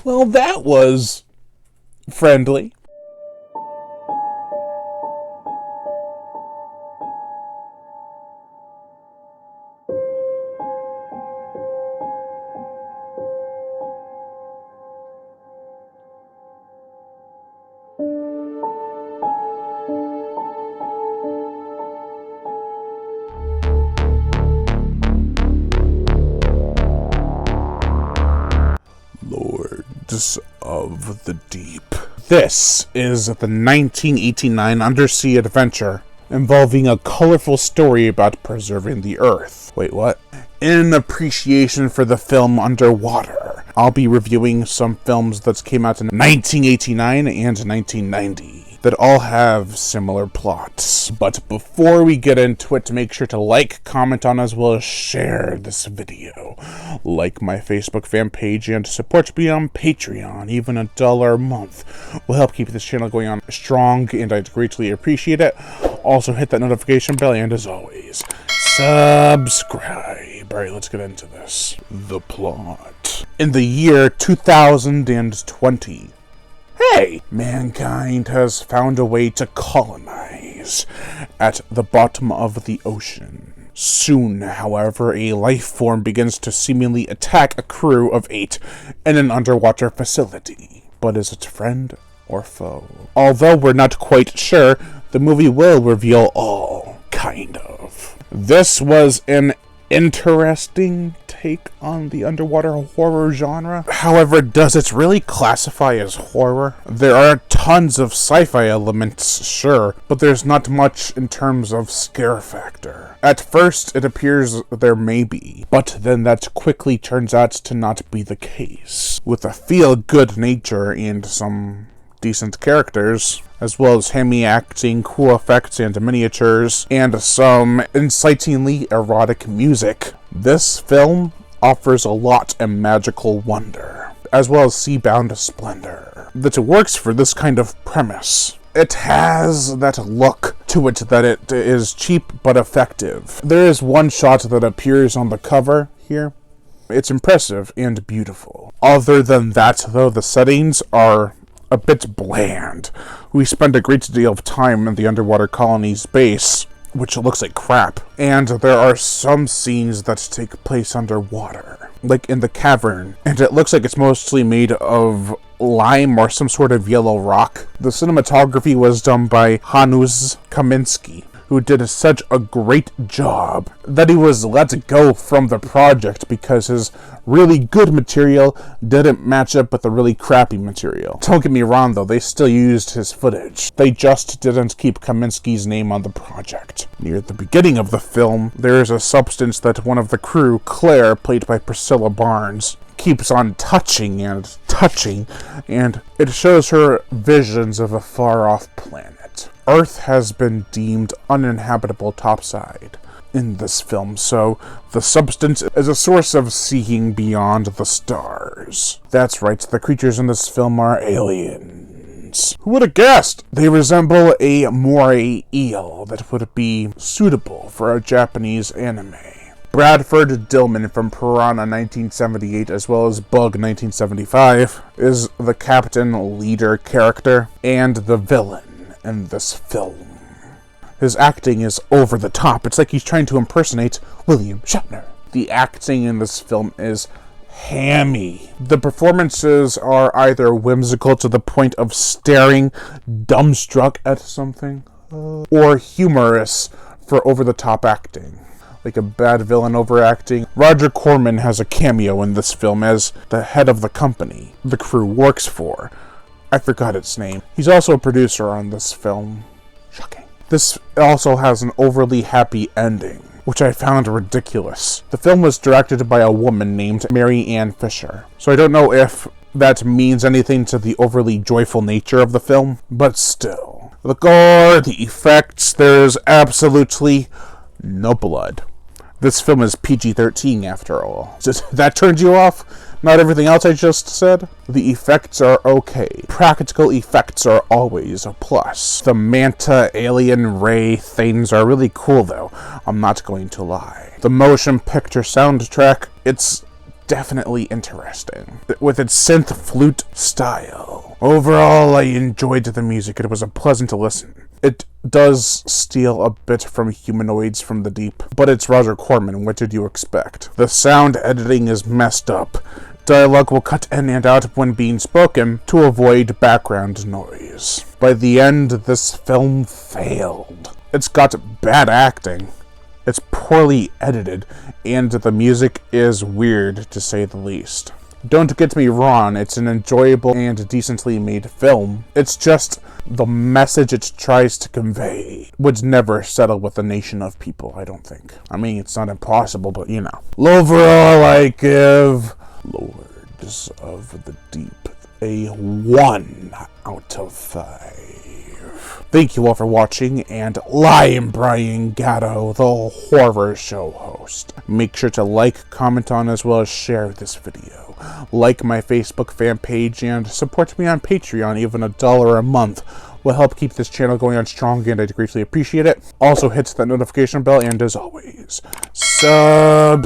Well, that was friendly. Lords of the Deep. This is the 1989 undersea adventure involving a colorful story about preserving the Earth. Wait, what? In appreciation for the film Underwater, I'll be reviewing some films that came out in 1989 and 1990 that all have similar plots. But before we get into it, make sure to like, comment on, as well as share this video. Like my Facebook fan page and support me on Patreon. Even $1 a month will help keep this channel going on strong, and I'd greatly appreciate it. Also hit that notification bell, and as always, subscribe. Alright, let's get into this. The plot. In the year 2020, hey! Mankind has found a way to colonize at the bottom of the ocean. Soon, however, a life form begins to seemingly attack a crew of 8 in an underwater facility. But is it friend or foe? Although we're not quite sure, the movie will reveal all, kind of. This was an interesting take on the underwater horror genre. However, does it really classify as horror? There are tons of sci-fi elements, sure, but there's not much in terms of scare factor. At first, it appears there may be, but then that quickly turns out to not be the case. With a feel-good nature and some decent characters, as well as hammy acting, cool effects and miniatures, and some incitingly erotic music, this film offers a lot of magical wonder, as well as seabound splendor, that works for this kind of premise. It has that look to it that it is cheap but effective. There is one shot that appears on the cover here. It's impressive and beautiful. Other than that, though, the settings are a bit bland. We spend a great deal of time in the underwater colony's base, which looks like crap, and there are some scenes that take place underwater, like in the cavern, and it looks like it's mostly made of lime or some sort of yellow rock. The cinematography was done by Janusz Kaminski, who did such a great job that he was let go from the project because his really good material didn't match up with the really crappy material. Don't get me wrong though, they still used his footage. They just didn't keep Kaminski's name on the project. Near the beginning of the film, there is a substance that one of the crew, Claire, played by Priscilla Barnes, keeps on touching, and it shows her visions of a far-off planet. Earth has been deemed uninhabitable topside in this film, so the substance is a source of seeing beyond the stars. That's right, the creatures in this film are aliens. Who would have guessed? They resemble a moray eel that would be suitable for a Japanese anime. Bradford Dillman from Piranha 1978, as well as Bug 1975, is the captain leader character and the villain in this film. His acting is over the top. It's like he's trying to impersonate William Shatner. The acting in this film is hammy. The performances are either whimsical to the point of staring dumbstruck at something, or humorous for over-the-top acting, like a bad villain overacting. Roger Corman has a cameo in this film as the head of the company the crew works for. I forgot its name. He's also a producer on this film. Shocking. This also has an overly happy ending, which I found ridiculous. The film was directed by a woman named Mary Ann Fisher, so I don't know if that means anything to the overly joyful nature of the film, but still. The gore, the effects, there's absolutely no blood. This film is PG-13 after all. That turned you off? Not everything else I just said? The effects are okay. Practical effects are always a plus. The manta, alien, ray things are really cool though, I'm not going to lie. The motion picture soundtrack, it's definitely interesting, with its synth flute style. Overall, I enjoyed the music. It was a pleasant listen. It does steal a bit from Humanoids from the Deep, but it's Roger Corman. What did you expect? The sound editing is messed up. Dialogue will cut in and out when being spoken to avoid background noise. By the end, this film failed. It's got bad acting. It's poorly edited, and the music is weird, to say the least. Don't get me wrong, it's an enjoyable and decently made film. It's just the message it tries to convey would never settle with a nation of people, I don't think. I mean, it's not impossible, but you know. Overall, I give Lords of the Deep a 1 out of 5. Thank you all for watching, and I am Brian Gatto, the horror show host. Make sure to like, comment on, as well as share this video. Like my Facebook fan page and support me on Patreon. Even $1 a month will help keep this channel going on strong, and I'd greatly appreciate it. Also hit that notification bell, and as always, subscribe.